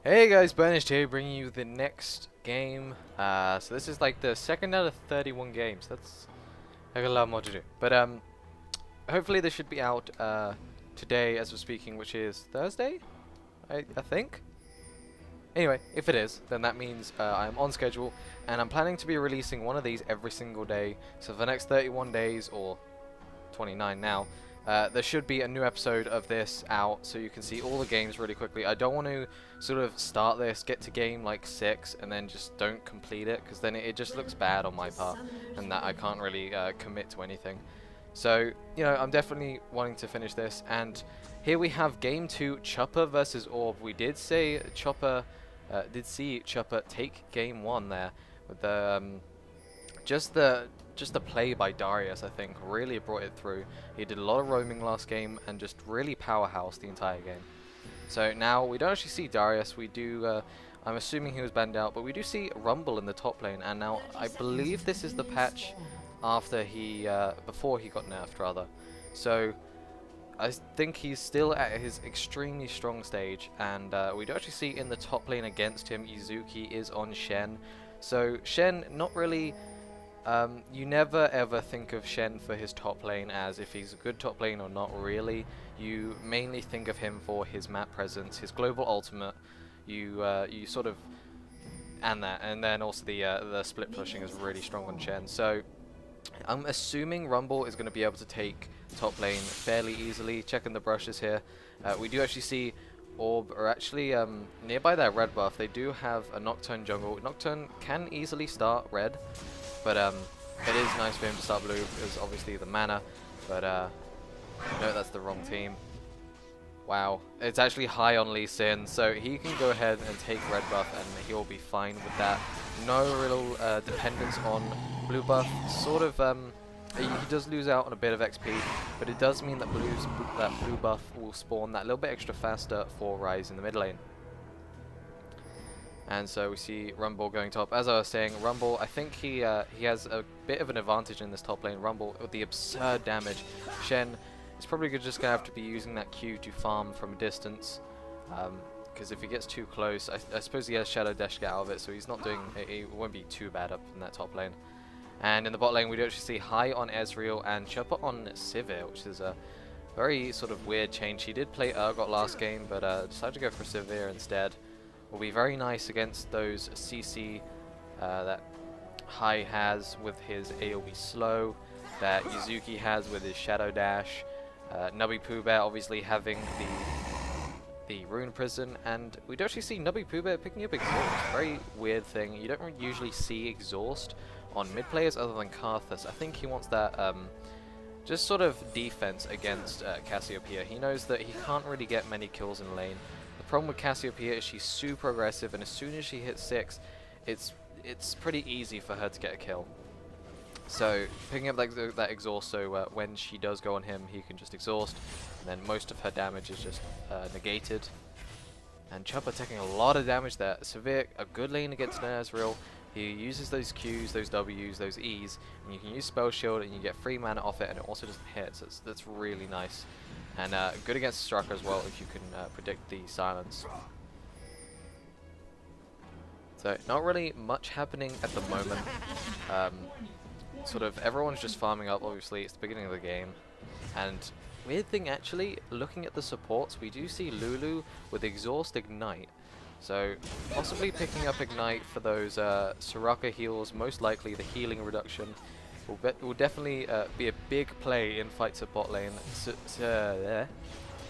Hey guys, Burnished here, bringing you the next game. So this is like the second out of 31 games. That's I got a lot more to do. But hopefully this should be out today as we're speaking, which is Thursday, I think. Anyway, if it is, then that means I'm on schedule, and I'm planning to be releasing one of these every single day. So for the next 31 days, or 29 now, there should be a new episode of this out, so you can see all the games really quickly. I don't want to sort of start this, get to game like 6, and then just don't complete it, because then it just looks bad on my part, and that I can't really commit to anything. So, you know, I'm definitely wanting to finish this, and here we have Game 2, Chupper versus Orb. We did say Chopper, see Chupper take Game 1 there, with the just the play by Darius, I think, really brought it through. He did a lot of roaming last game and just really powerhouse the entire game. So now we don't actually see Darius. We do. I'm assuming he was banned out, but we do see Rumble in the top lane. And now I believe this is the patch after he, before he got nerfed, rather. So I think he's still at his extremely strong stage, and we do actually see in the top lane against him, Izuki is on Shen. So Shen, not really. You never ever think of Shen for his top lane as if he's a good top lane or not really. You mainly think of him for his map presence, his global ultimate. You sort of, and then also the split pushing is really strong on Shen. So I'm assuming Rumble is going to be able to take top lane fairly easily. Checking the brushes here, we do actually see Orb are actually nearby their red buff. They do have a Nocturne jungle. Nocturne can easily start red, but it is nice for him to start blue because obviously the mana. But no, that's the wrong team. Wow, it's actually high on Lee Sin, so he can go ahead and take red buff and he'll be fine with that. No real dependence on blue buff. Sort of, he does lose out on a bit of XP, but it does mean that blue buff will spawn that little bit extra faster for Ryze in the mid lane. And so we see Rumble going top. As I was saying, Rumble, I think he has a bit of an advantage in this top lane. Rumble with the absurd damage. Shen is probably just going to have to be using that Q to farm from a distance. Because if he gets too close, I suppose he has Shadow Dash to get out of it, so he's not doing, it won't be too bad up in that top lane. And in the bot lane, we do actually see High on Ezreal and Chupper on Sivir, which is a very sort of weird change. He did play Urgot last game, but decided to go for Sivir instead. Will be very nice against those CC that High has with his AoE slow, that Izuki has with his Shadow Dash, Nubby Pooh Bear obviously having the Rune Prison, and we do actually see Nubby Pooh Bear picking up Exhaust. Very weird thing. You don't usually see Exhaust on mid players other than Karthus. I think he wants that just sort of defense against Cassiopeia. He knows that he can't really get many kills in lane. The problem with Cassiopeia is she's super aggressive, and as soon as she hits 6, it's pretty easy for her to get a kill. So picking up that exhaust, so when she does go on him, he can just exhaust, and then most of her damage is just negated. And Chupper taking a lot of damage there. Sivir, a good lane against Ezreal. He uses those Qs, those Ws, those Es, and you can use Spell Shield and you get free mana off it, and it also doesn't hit, so that's really nice. And good against Strucker as well if you can predict the silence. So not really much happening at the moment. Sort of everyone's just farming up, obviously it's the beginning of the game. And weird thing actually, looking at the supports, we do see Lulu with Exhaust Ignite. So possibly picking up Ignite for those Soraka heals, most likely the healing reduction. Will definitely be a big play in fights at bot lane.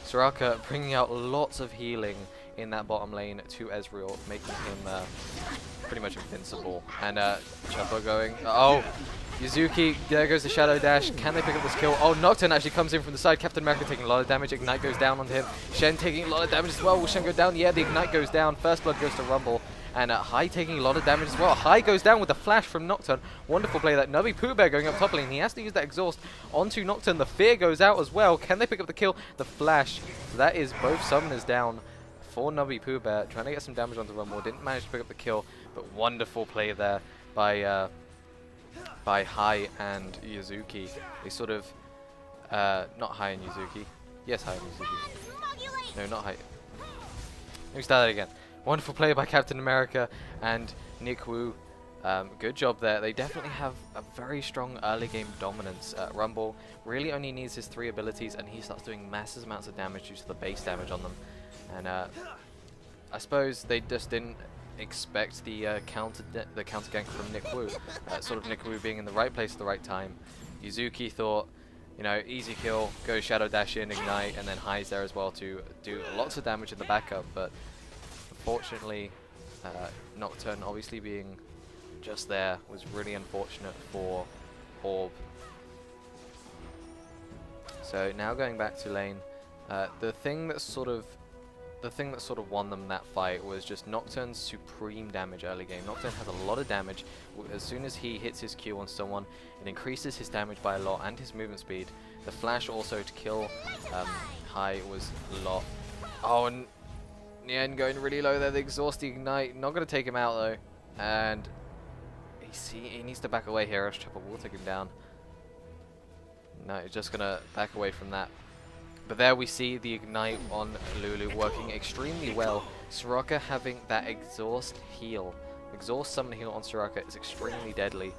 Soraka bringing out lots of healing in that bottom lane to Ezreal, making him pretty much invincible. And Chupper going, oh, Izuki, there goes the Shadow Dash. Can they pick up this kill? Oh, Nocturne actually comes in from the side. Captain America taking a lot of damage. Ignite goes down on him. Shen taking a lot of damage as well. Will Shen go down? Yeah, the Ignite goes down. First Blood goes to Rumble. And High taking a lot of damage as well. High goes down with the flash from Nocturne. Wonderful play. That Nubby Pooh Bear going up top lane. He has to use that exhaust onto Nocturne. The fear goes out as well. Can they pick up the kill? The flash. That is both summoners down for Nubby Pooh Bear. Trying to get some damage onto Rumble. Didn't manage to pick up the kill. But wonderful play there by High and Izuki. They sort of, not High and Izuki. Yes, High and Izuki. No, not High. Let me start that again. Wonderful play by Captain America and Nick Wu. Good job there. They definitely have a very strong early game dominance. Rumble really only needs his 3 abilities and he starts doing massive amounts of damage due to the base damage on them. And I suppose they just didn't expect the counter gank from Nick Wu. Sort of Nick Wu being in the right place at the right time. Yuzuki thought, you know, easy kill, go Shadow Dash in, ignite, and then High's there as well to do lots of damage in the backup. But unfortunately, Nocturne obviously being just there was really unfortunate for Orb. So now going back to lane, the thing that sort of won them that fight was just Nocturne's supreme damage early game. Nocturne has a lot of damage. As soon as he hits his Q on someone, it increases his damage by a lot and his movement speed. The flash also to kill High was a lot. Oh, and Nien going really low there. The exhaust, the ignite, not going to take him out though. And he needs to back away here, else Chupper will take him down. No, he's just going to back away from that. But there we see the ignite on Lulu working extremely well. Soraka having that exhaust heal. Exhaust summon heal on Soraka is extremely deadly.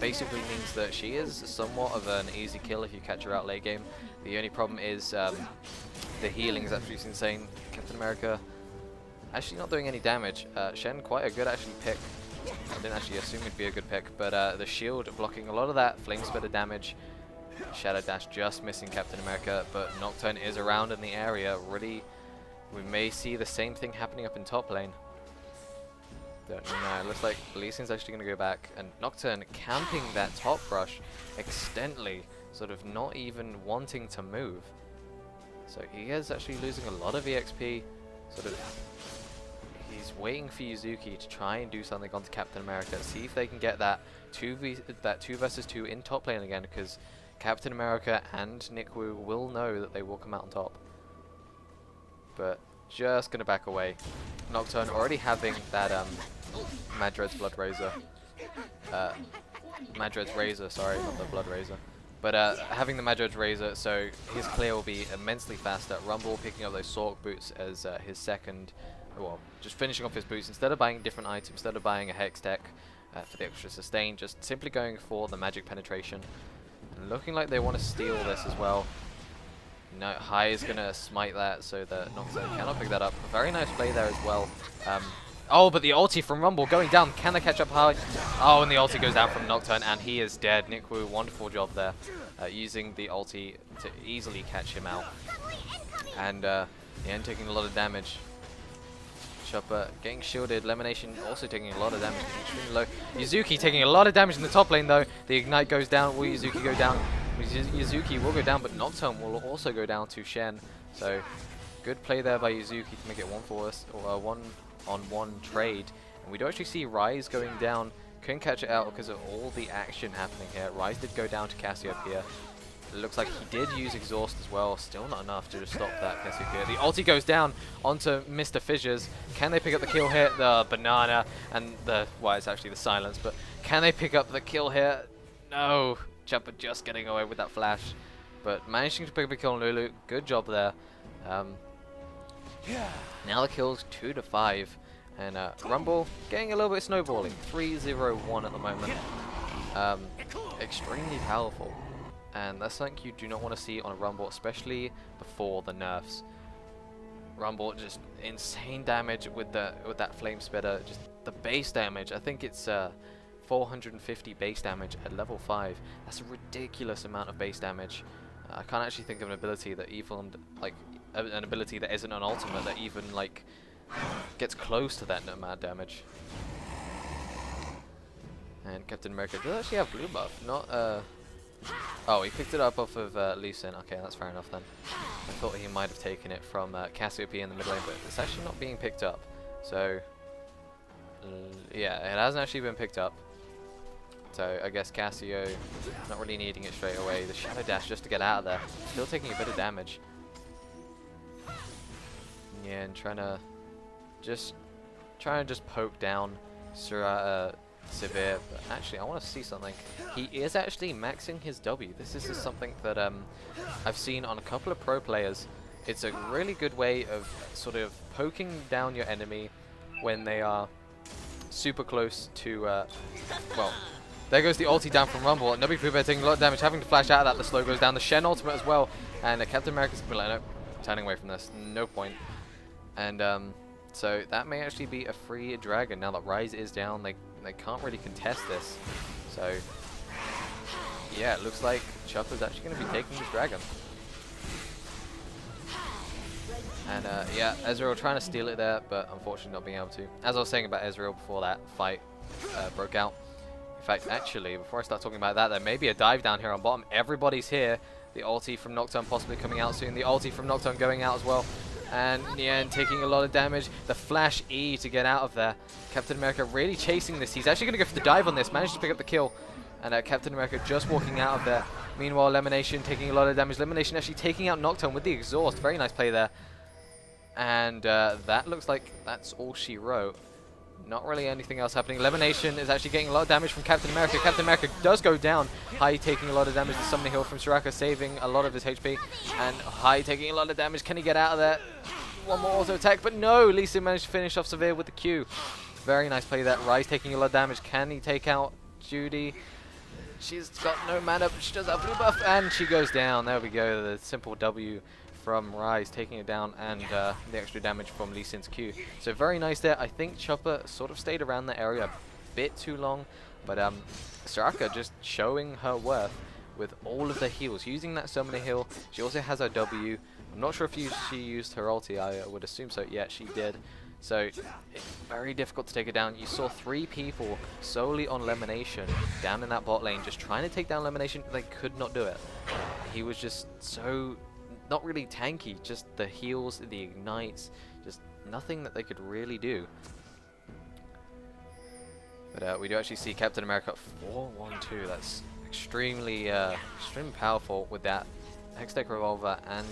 Basically means that she is somewhat of an easy kill if you catch her out late game. The only problem is the healing is absolutely insane. Captain America actually not doing any damage. Shen, quite a good actually pick. I didn't actually assume it'd be a good pick, but the shield blocking a lot of that flame spitter damage. Shadow Dash just missing Captain America, but Nocturne is around in the area. Really, we may see the same thing happening up in top lane. Don't know. Looks like Lee Sin's actually going to go back, and Nocturne camping that top brush extently, sort of not even wanting to move. So he is actually losing a lot of EXP. Sort of, he's waiting for Yuzuki to try and do something onto Captain America. See if they can get that 2 versus 2 in top lane again, because Captain America and Nick Wu will know that they will come out on top. But just gonna back away. Nocturne already having that Madred's Blood Razor. Madred's Razor, sorry, not the Blood Razor. But having the Madred's Razor, so his clear will be immensely faster. Rumble picking up those Sork boots as his second, well, just finishing off his boots. Instead of buying different items, instead of buying a Hex deck for the extra sustain, just simply going for the magic penetration. Looking like they want to steal this as well. No, High is going to smite that so that Nocturne cannot pick that up. A very nice play there as well. Oh, but the ulti from Rumble going down. Can they catch up High? Oh, and the ulti goes down from Nocturne and he is dead. Nick Wu, wonderful job there. Using the ulti to easily catch him out. And Yen taking a lot of damage. Chupper getting shielded. Lemonation also taking a lot of damage. Extremely low. Yuzuki taking a lot of damage in the top lane though. The ignite goes down. Will Yuzuki go down? Yuzuki will go down, but Nocturne will also go down to Shen. So good play there by Yuzuki to make it 1-on-1 trade. And we do actually see Rise going down. Couldn't catch it out because of all the action happening here. Rise did go down to Cassiopeia. It looks like he did use exhaust as well. Still not enough to just stop that Cassiopeia. The ulti goes down onto Mr. Fissures. Can they pick up the kill here? The banana and the, well, it's actually the silence, but can they pick up the kill here? No. Chupper just getting away with that flash. But managing to pick up a kill on Lulu. Good job there. Now the kill's 2-5. And Rumble getting a little bit snowballing. 3-0-1 at the moment. Extremely powerful. And that's something you do not want to see on a Rumble, especially before the nerfs. Rumble just insane damage with that flame spitter. Just the base damage. I think it's 450 base damage at level 5. That's a ridiculous amount of base damage. I can't actually think of an ability that even like an ability that isn't an ultimate that even like gets close to that amount of damage. And Captain America does actually have blue buff, not oh, he picked it up off of Lee Sin. Okay, that's fair enough then. I thought he might have taken it from Cassiopeia in the mid lane, but it's actually not being picked up. So, yeah, it hasn't actually been picked up. So, I guess Cassio not really needing it straight away. The Shadow Dash just to get out of there. Still taking a bit of damage. Yeah, and trying to just poke down Severe, but actually I want to see something. He is actually maxing his W. This is something that I've seen on a couple of pro players. It's a really good way of sort of poking down your enemy when they are super close to, well, there goes the ulti down from Rumble. Nubby Pooh taking a lot of damage, having to flash out of that. The slow goes down. The Shen ultimate as well. And Captain America's like, no, turning away from this. No point. And so that may actually be a free dragon. Now that Rise is down, they can't really contest this. So, yeah, it looks like Chupper's actually going to be taking this dragon. And yeah, Ezreal trying to steal it there, but unfortunately not being able to. As I was saying about Ezreal before that fight broke out. In fact, actually, before I start talking about that, there may be a dive down here on bottom. Everybody's here. The ulti from Nocturne possibly coming out soon. The ulti from Nocturne going out as well. And Nien taking a lot of damage. The flash E to get out of there. Captain America really chasing this. He's actually going to go for the dive on this. Managed to pick up the kill. And Captain America just walking out of there. Meanwhile, Lemonation taking a lot of damage. Lemonation actually taking out Nocturne with the exhaust. Very nice play there. And that looks like that's all she wrote. Not really anything else happening. Lemonation is actually getting a lot of damage from Captain America. Captain America does go down. Hai taking a lot of damage. The summoning heal from Soraka saving a lot of his HP. And Hai taking a lot of damage. Can he get out of there? One more auto attack, but no! Lee Sin managed to finish off Severe with the Q. Very nice play there. Rise taking a lot of damage. Can he take out Judy? She's got no mana, but she does have blue buff, and she goes down. There we go. The simple W from Rise taking it down, and the extra damage from Lee Sin's Q. So very nice there. I think Chupper sort of stayed around the area a bit too long, but Soraka just showing her worth with all of the heals, using that summoner heal. She also has her W. I'm not sure if she used her ulti. I would assume so. Yeah, she did. So it's very difficult to take it down. You saw 3 people solely on Lemonation down in that bot lane, just trying to take down Lemonation. They could not do it. He was just so not really tanky, just the heals, the ignites, just nothing that they could really do. But we do actually see Captain America 4-1-2. That's extremely powerful with that Hextech Revolver and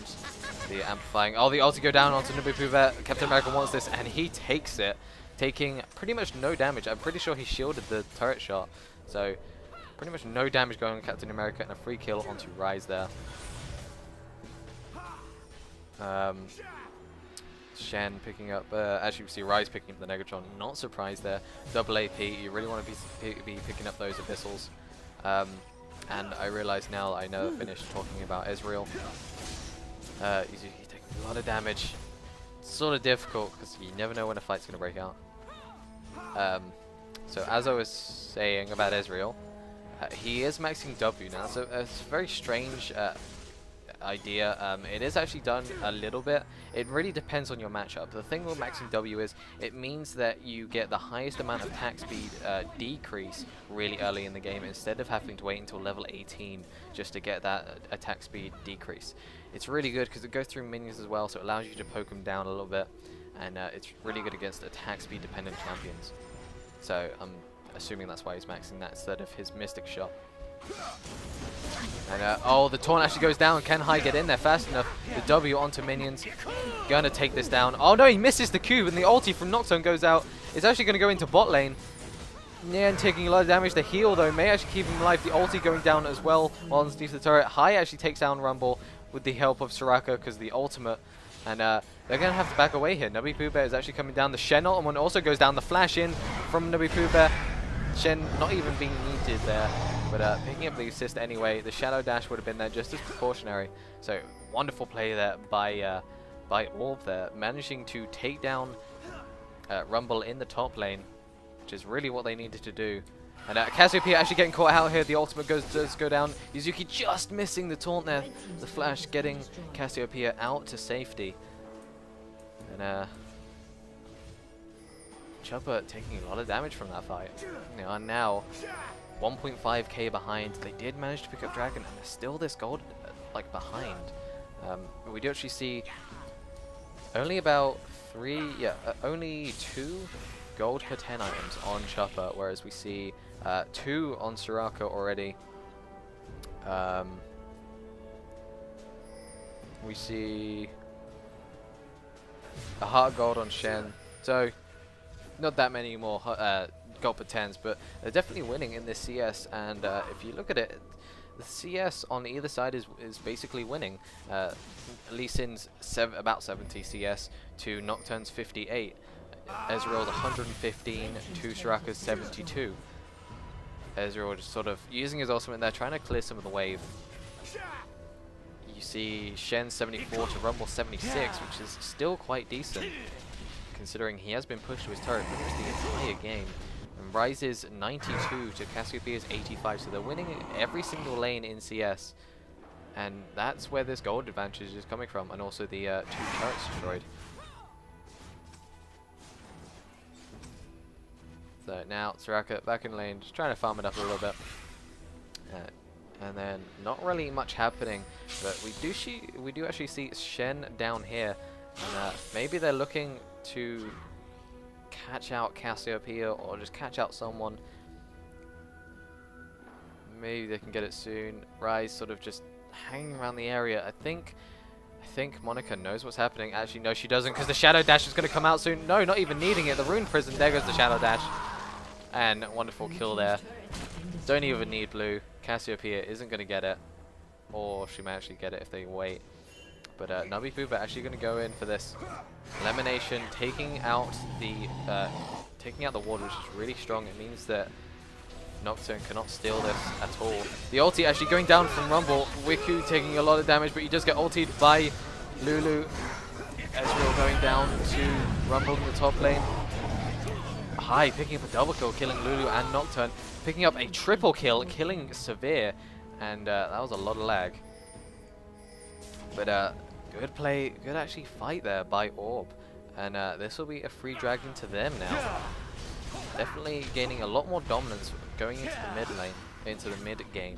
the amplifying. Oh, the ulti go down onto Nubu. Captain America wants this, and he takes it, taking pretty much no damage. I'm pretty sure he shielded the turret shot, so pretty much no damage going on Captain America, and a free kill onto Rise there. Shen picking up, as you can see, Rise picking up the Negatron. Not surprised there. Double AP, you really want to be picking up those Abyssals. And I realize now that I never finished talking about Ezreal. He's taking a lot of damage. It's sort of difficult because you never know when a fight's going to break out. So as I was saying about Ezreal, he is maxing W now, so it's a very strange idea. It is actually done a little bit. It really depends on your matchup. The thing with maxing W is it means that you get the highest amount of attack speed decrease really early in the game instead of having to wait until level 18 just to get that attack speed decrease. It's really good because it goes through minions as well, so it allows you to poke them down a little bit, and it's really good against attack speed dependent champions. So I'm assuming that's why he's maxing that instead of his Mystic Shot. And oh, the taunt actually goes down. Can Hai get in there fast enough? The W onto minions. Gonna take this down. Oh no, he misses the cube, and the ulti from Nocturne goes out. It's actually gonna go into bot lane. Nian taking a lot of damage. The heal though may actually keep him alive. The ulti going down as well while underneath the turret. Hai actually takes down Rumble with the help of Soraka because the ultimate. And they're gonna have to back away here. Nubby Pooh Bear is actually coming down. The Shen ultimate also goes down. The flash in from Nubby Pooh Bear. Shen not even being needed there, but picking up the assist anyway. The Shadow Dash would have been there just as precautionary. So wonderful play there by Orb there, managing to take down Rumble in the top lane, which is really what they needed to do. And Cassiopeia actually getting caught out here. The ultimate does go down. Yuzuki just missing the taunt there. The flash getting Cassiopeia out to safety. And Chupper taking a lot of damage from that fight. They are now 1.5k behind. They did manage to pick up Dragon, and there's still this gold like behind. We do actually see only about only 2 gold per 10 items on Chupper, whereas we see 2 on Soraka already. We see a heart gold on Shen. So not that many more gold per 10s, but they're definitely winning in this CS. And if you look at it, the CS on either side is basically winning. Lee Sin's about 70 CS to Nocturne's 58. Ezreal's 115 to Soraka's 72. Ezreal just sort of using his ultimate there, trying to clear some of the wave. You see Shen 74 to Rumble 76, which is still quite decent, considering he has been pushed to his turret pretty much the entire game. And Rise's 92 to Cassiopeia's 85, so they're winning every single lane in CS. And that's where this gold advantage is coming from, and also the 2 turrets destroyed. So now Soraka back in lane, just trying to farm it up a little bit. And then not really much happening, but we do actually see Shen down here. And maybe they're looking to catch out Cassiopeia or just catch out someone. Maybe they can get it soon. Rise sort of just hanging around the area. I think Monica knows what's happening. Actually, no, she doesn't, because the Shadow Dash is going to come out soon. No, not even needing it. The Rune Prison. There goes the Shadow Dash. And wonderful kill there. Don't even need blue. Cassiopeia isn't going to get it. Or she might actually get it if they wait. But Nubby Pooper actually going to go in for this elimination, taking out the ward, which is really strong. It means that Nocturne cannot steal this at all. The ulti actually going down from Rumble. Wiku taking a lot of damage, but you just get ultied by Lulu. Ezreal going down to Rumble in the top lane. High picking up a double kill, killing Lulu and Nocturne. Picking up a triple kill, killing Severe. And that was a lot of lag. But good play, good actually fight there by Orb. And this will be a free dragon to them now. Definitely gaining a lot more dominance going into the mid lane, into the mid game.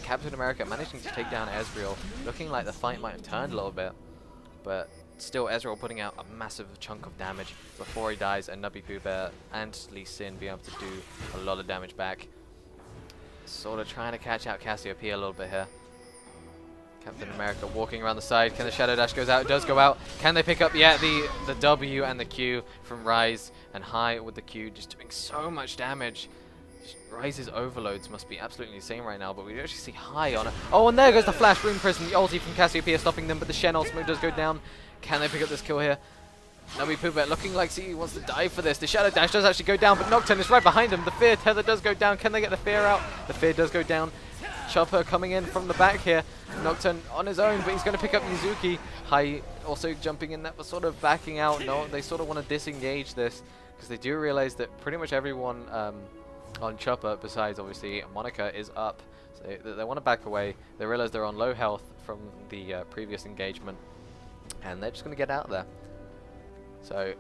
Captain America managing to take down Ezreal, looking like the fight might have turned a little bit, but still Ezreal putting out a massive chunk of damage before he dies, and Nubby Pooh Bear and Lee Sin being able to do a lot of damage back. Sort of trying to catch out Cassiopeia a little bit here. Captain America walking around the side. Can the Shadow Dash goes out? It does go out. Can they pick up? Yeah, the W and the Q from Rise, and High with the Q just doing so much damage. Rise's overloads must be absolutely insane right now, but we actually see High on it. Oh, and there goes the Flash Rune Prison. The ulti from Cassiopeia stopping them, but the Shen ultimate does go down. Can they pick up this kill here? Nubby Poobet looking like he wants to dive for this. The Shadow Dash does actually go down, but Nocturne is right behind him. The Fear Tether does go down. Can they get the Fear out? The Fear does go down. Chupper coming in from the back here. Nocturne on his own, but he's going to pick up Yuzuki. High also jumping in that, but sort of backing out. No, they sort of want to disengage this, because they do realize that pretty much everyone on Chupper, besides obviously Monica, is up. So they want to back away. They realize they're on low health from the previous engagement, and they're just going to get out there. So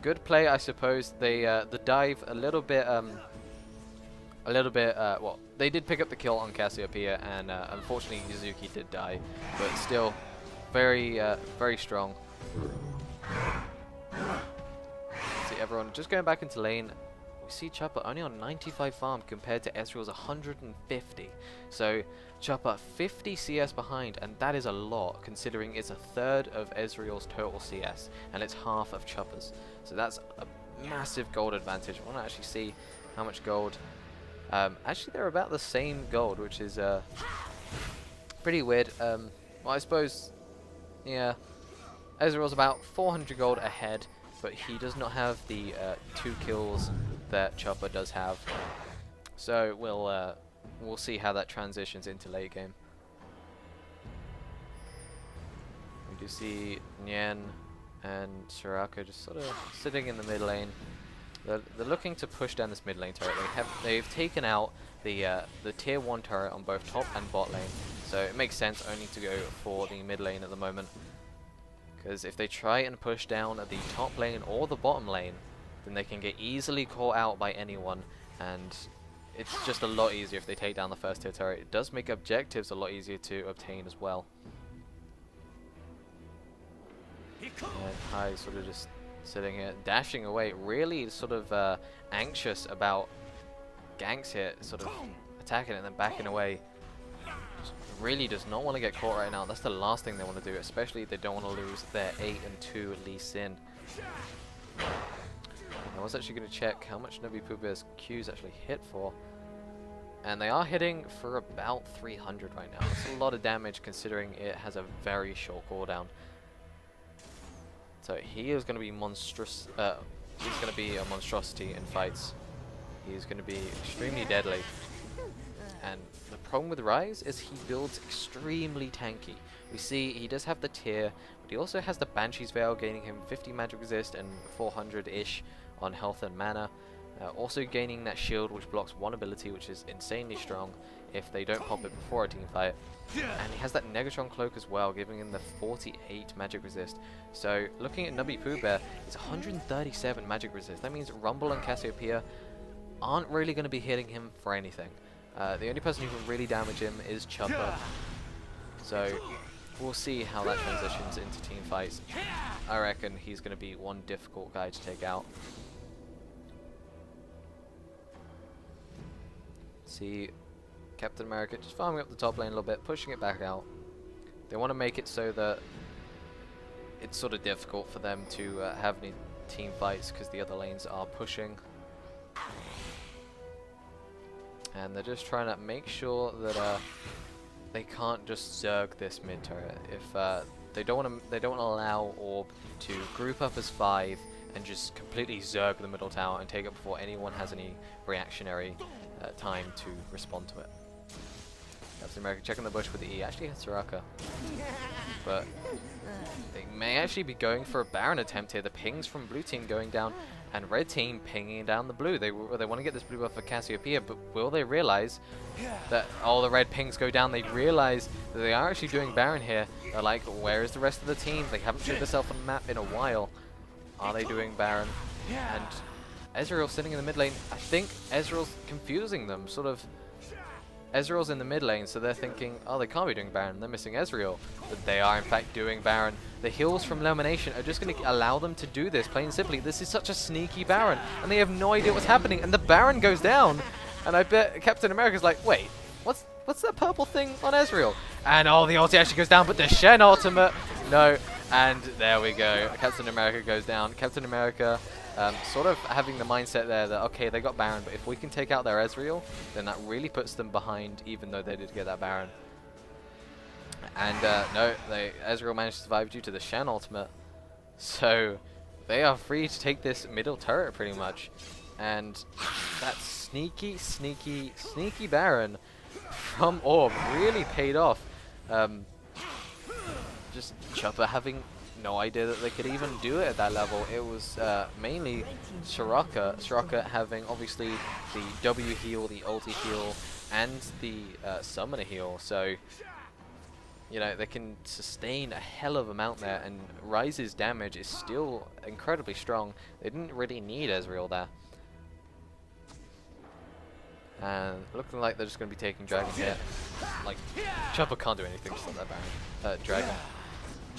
good play, I suppose. They the dive a little bit well, they did pick up the kill on Cassiopeia, and unfortunately Yuzuki did die, but still very very strong. See everyone just going back into lane. We see Chupper only on 95 farm compared to Ezreal's 150. So Chupper 50 CS behind, and that is a lot considering it's a third of Ezreal's total CS, and it's half of Chupper's. So that's a massive gold advantage. I want to actually see how much gold. Actually, they're about the same gold, which is pretty weird. Well, I suppose, yeah, Ezreal's about 400 gold ahead, but he does not have the 2 kills that Chupper does have. So we'll see how that transitions into late game. We do see Nyan and Soraka just sort of sitting in the mid lane. They're looking to push down this mid lane turret. They've taken out the tier 1 turret on both top and bot lane, so it makes sense only to go for the mid lane at the moment. Because if they try and push down at the top lane or the bottom lane, then they can get easily caught out by anyone, and it's just a lot easier if they take down the first tier turret. It does make objectives a lot easier to obtain as well. And High sort of just sitting here, dashing away, really sort of anxious about ganks here, sort of attacking it and then backing away. Just really does not want to get caught right now. That's the last thing they want to do, especially if they don't want to lose their 8 and 2 Lee Sin. I was actually going to check how much Nubby Pooh Bear's Q's actually hit for. And they are hitting for about 300 right now. That's a lot of damage considering it has a very short cooldown. So he is going to be monstrous, He's going to be a monstrosity in fights. He's going to be extremely deadly. And the problem with Rise is he builds extremely tanky. We see he does have the tier, but he also has the Banshee's Veil, gaining him 50 magic resist and 400-ish on health and mana. Also gaining that shield, which blocks one ability, which is insanely strong if they don't pop it before a team fight. And he has that Negatron cloak as well, giving him the 48 magic resist. So looking at Nubby Pooh Bear, it's 137 magic resist. That means Rumble and Cassiopeia aren't really going to be hitting him for anything. The only person who can really damage him is Chupper. So we'll see how that transitions into team fights. I reckon he's going to be one difficult guy to take out. See Captain America just farming up the top lane a little bit, pushing it back out. They want to make it so that it's sort of difficult for them to have any team fights because the other lanes are pushing. And they're just trying to make sure that they can't just zerg this mid turret. If they don't want to allow Orb to group up as 5 and just completely zerg the middle tower and take it before anyone has any reactionary time to respond to it. Captain America checking the bush with the E. Actually hits Soraka. But they may actually be going for a Baron attempt here. The pings from blue team going down and red team pinging down the blue. They want to get this blue buff for Cassiopeia, but will they realize that all the red pings go down? They realize that they are actually doing Baron here. They're like, where is the rest of the team? They haven't showed themselves on the map in a while. Are they doing Baron? And Ezreal sitting in the mid lane. I think Ezreal's confusing them, sort of. Ezreal's in the mid lane, so they're thinking, oh, they can't be doing Baron, they're missing Ezreal. But they are in fact doing Baron. The heals from Lamination are just going to allow them to do this, plain and simply. This is such a sneaky Baron, and they have no idea what's happening, and the Baron goes down. And I bet Captain America's like, wait, what's that purple thing on Ezreal? And oh, the ulti actually goes down, but the Shen ultimate, no. And there we go, Captain America goes down. Captain America sort of having the mindset there that, okay, they got Baron, but if we can take out their Ezreal, then that really puts them behind, even though they did get that Baron. And no, Ezreal managed to survive due to the Shen ultimate. So they are free to take this middle turret pretty much. And that sneaky, sneaky, sneaky Baron from Orb really paid off. Just Chupper having no idea that they could even do it at that level. It was mainly Soraka having obviously the W heal, the ulti heal, and the summoner heal. So, you know, they can sustain a hell of amount there, and Rise's damage is still incredibly strong. They didn't really need Ezreal there. And looking like they're just going to be taking Dragon here. Like, Chupper can't do anything to stop that Baron. Dragon.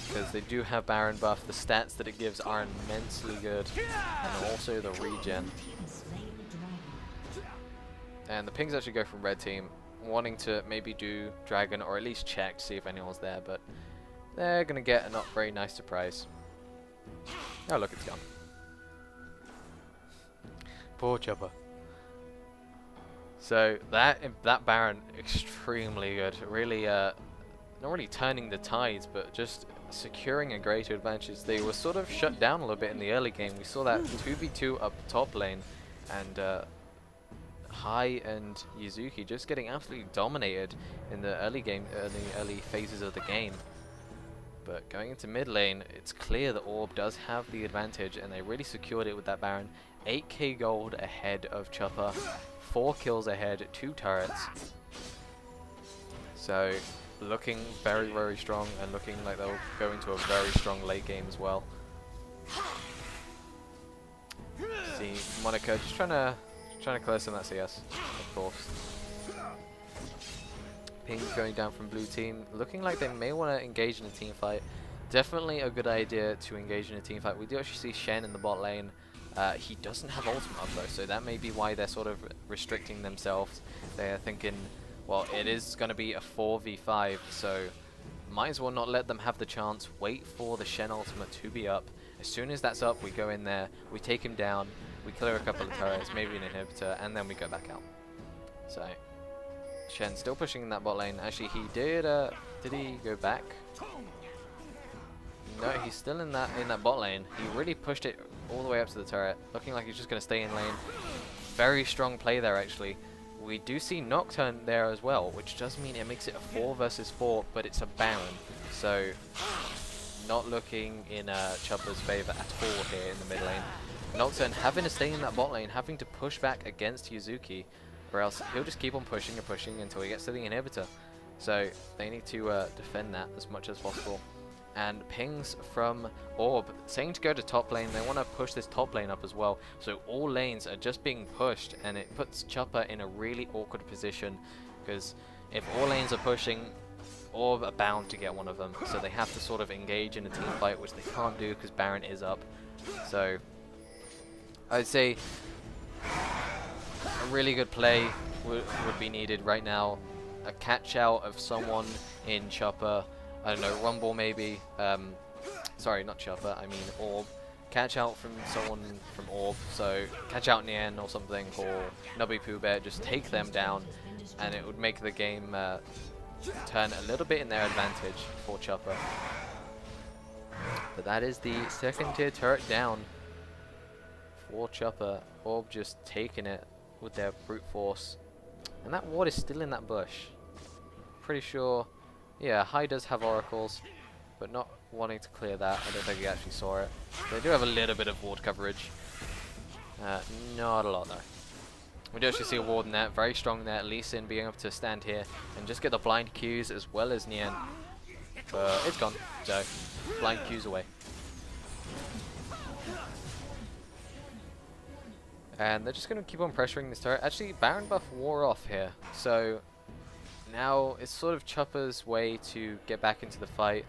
Because they do have Baron buff. The stats that it gives are immensely good. And also the regen. And the pings actually go from red team, wanting to maybe do Dragon or at least check to see if anyone's there. But they're going to get a not very nice surprise. Oh, look, it's gone. Poor Chupper. So that Baron, extremely good. Really, not really turning the tides, but just securing a greater advantage. They were sort of shut down a little bit in the early game. We saw that 2v2 up top lane, and Hai and Yuzuki just getting absolutely dominated in the early game, early phases of the game. But going into mid lane, it's clear that Orb does have the advantage, and they really secured it with that Baron. 8k gold ahead of Chupper. 4 kills ahead, 2 turrets. So looking very, very strong, and looking like they'll go into a very strong late game as well. See Monica just trying to clear some of that CS, of course. Ping going down from blue team, looking like they may want to engage in a team fight. Definitely a good idea to engage in a team fight. We do actually see Shen in the bot lane. He doesn't have ultimate up though, so that may be why they're sort of restricting themselves. They're thinking, well, it is going to be a 4v5, so might as well not let them have the chance. Wait for the Shen ultimate to be up. As soon as that's up, we go in there, we take him down, we clear a couple of turrets, maybe an inhibitor, and then we go back out. So Shen still pushing in that bot lane. Actually, he did he go back? No, he's still in that bot lane. He really pushed it all the way up to the turret, looking like he's just going to stay in lane. Very strong play there, actually. We do see Nocturne there as well, which does mean it makes it a 4 versus 4, but it's a Baron. So, not looking in Chupper's favor at all here in the mid lane. Nocturne having to stay in that bot lane, having to push back against Yuzuki, or else he'll just keep on pushing and pushing until he gets to the inhibitor. So they need to defend that as much as possible. And pings from Orb saying to go to top lane. They want to push this top lane up as well. So all lanes are just being pushed, and it puts Chupper in a really awkward position, because if all lanes are pushing, Orb are bound to get one of them. So they have to sort of engage in a team fight, which they can't do because Baron is up. So I'd say a really good play would be needed right now. A catch out of someone in Chupper. I don't know, Rumble maybe. Sorry, not Chupper, I mean Orb. Catch out from someone from Orb. So catch out Nien or something, or Nubby Pooh Bear. Just take them down, and it would make the game turn a little bit in their advantage for Chupper. But that is the second tier turret down for Chupper. Orb just taking it with their brute force. And that ward is still in that bush. Pretty sure, yeah, High does have oracles, but not wanting to clear that. I don't think he actually saw it. They do have a little bit of ward coverage. Not a lot though. We do actually see a ward in that, very strong there. Lee Sin being able to stand here and just get the blind Qs as well as Nien. But it's gone, so blind Qs away. And they're just going to keep on pressuring this turret. Actually, Baron buff wore off here, so now it's sort of Chupper's way to get back into the fight.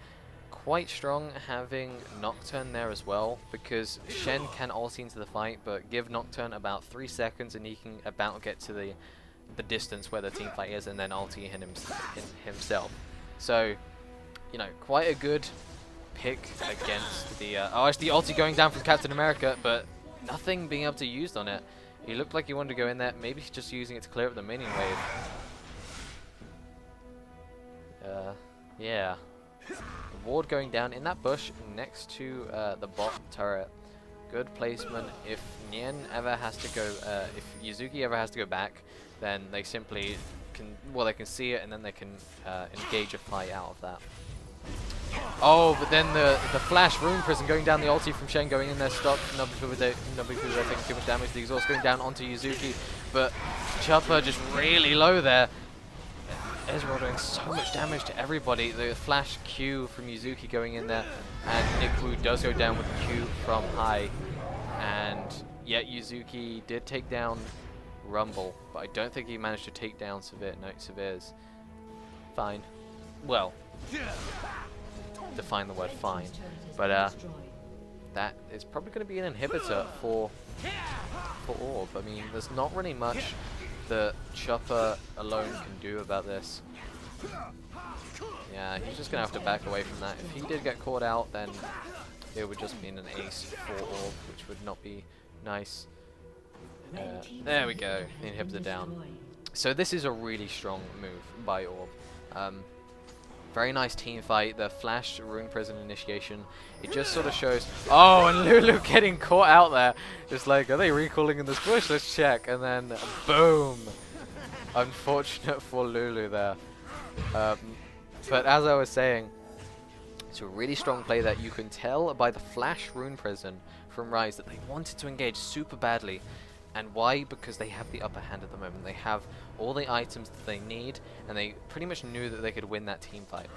Quite strong having Nocturne there as well, because Shen can ulti into the fight, but give Nocturne about 3 seconds and he can about get to the distance where the team fight is, and then ulti himself. So, you know, quite a good pick against the... oh, actually ulti going down from Captain America, but nothing being able to use on it. He looked like he wanted to go in there. Maybe he's just using it to clear up the minion wave. Yeah. The ward going down in that bush next to the bot turret. Good placement. If Nien ever has to go, if Yuzuki ever has to go back, then they simply can, well, they can see it and then they can engage a fight out of that. Oh, but then the flash rune prison going down, the ulti from Shen going in there, stop Nubby Pooh Bear taking too much damage, the exhaust going down onto Yuzuki, but Chupper just really low there. Ezreal doing so much damage to everybody. The flash Q from Yuzuki going in there, and Nick Wu does go down with the Q from High. And yet Yuzuki did take down Rumble, but I don't think he managed to take down Severe. No, Severe's fine. Well, define the word fine. But that is probably going to be an inhibitor for Orb. I mean, there's not really much that Chupper alone can do about this. Yeah, he's just going to have to back away from that. If he did get caught out, then it would just mean an ace for Orb, which would not be nice. There we go, the inhibitor down. So this is a really strong move by Orb. Very nice team fight. The flash rune prison initiation. It just sort of shows. Oh, and Lulu getting caught out there. Just like, are they recalling in this bush? Let's check. And then boom. Unfortunate for Lulu there. But as I was saying, it's a really strong play that you can tell by the flash rune prison from Rise that they wanted to engage super badly. And why? Because they have the upper hand at the moment. They have all the items that they need, and they pretty much knew that they could win that team fight.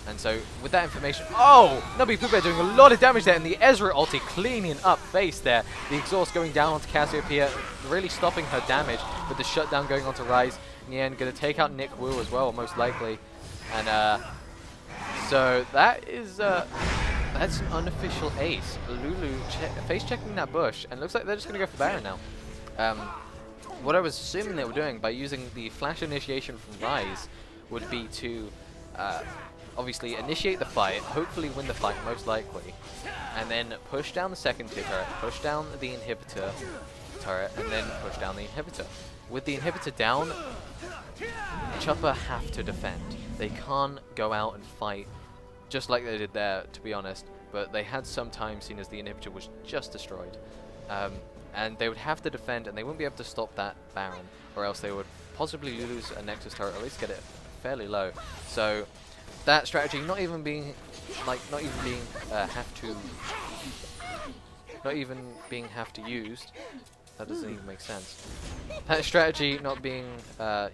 And so, with that information... Oh! Nubby Pooh Bear doing a lot of damage there, and the Ezreal ulti cleaning up face there. The exhaust going down onto Cassiopeia, really stopping her damage, with the shutdown going onto Rise. Nien going to take out Nick Wu as well, most likely. And, so that is... that's an unofficial ace. Lulu face checking that bush, and looks like they're just going to go for Baron now. What I was assuming they were doing by using the flash initiation from Rise would be to obviously initiate the fight, hopefully win the fight most likely, and then push down the second tier turret, push down the inhibitor turret, and then push down the inhibitor. With the inhibitor down, Chupper have to defend. They can't go out and fight just like they did there, to be honest. but they had some time, seeing as the inhibitor was just destroyed. And they would have to defend, and they wouldn't be able to stop that Baron, or else they would possibly lose a Nexus turret, or at least get it fairly low. So that strategy not even being used. That doesn't even make sense. That strategy not being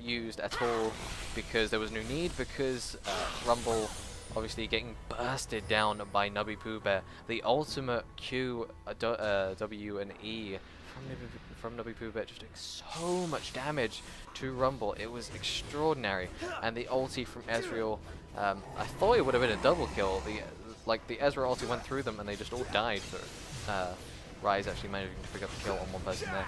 used at all because there was no need, because Rumble obviously getting bursted down by Nubby Pooh Bear. The ultimate Q, W and E from Nubby Pooh Bear just doing so much damage to Rumble. It was extraordinary. And the ulti from Ezreal, I thought it would have been a double kill. The Ezreal ulti went through them and they just all died. But Rise actually managing to pick up the kill on one person there.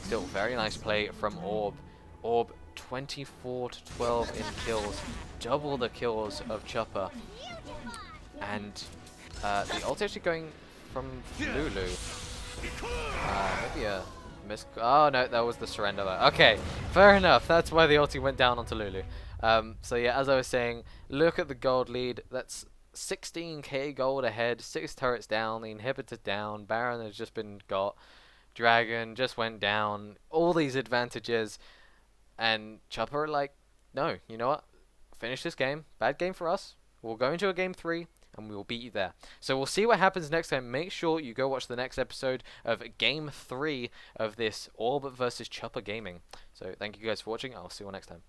Still, very nice play from Orb. Orb 24 to 12 in kills, double the kills of Chupper. And the ult actually going from Lulu. Maybe a miss. Oh no, that was the surrender there. Okay, fair enough. That's why the ulti went down onto Lulu. So yeah, as I was saying, look at the gold lead. That's 16k gold ahead, 6 turrets down, the inhibitor down, Baron has just been got, Dragon just went down, all these advantages, and Chupper like, no, you know what, finish this game, bad game for us, we'll go into a game 3, and we will beat you there. So we'll see what happens next time. Make sure you go watch the next episode of game 3 of this Orb versus Chupper gaming. So thank you guys for watching, I'll see you all next time.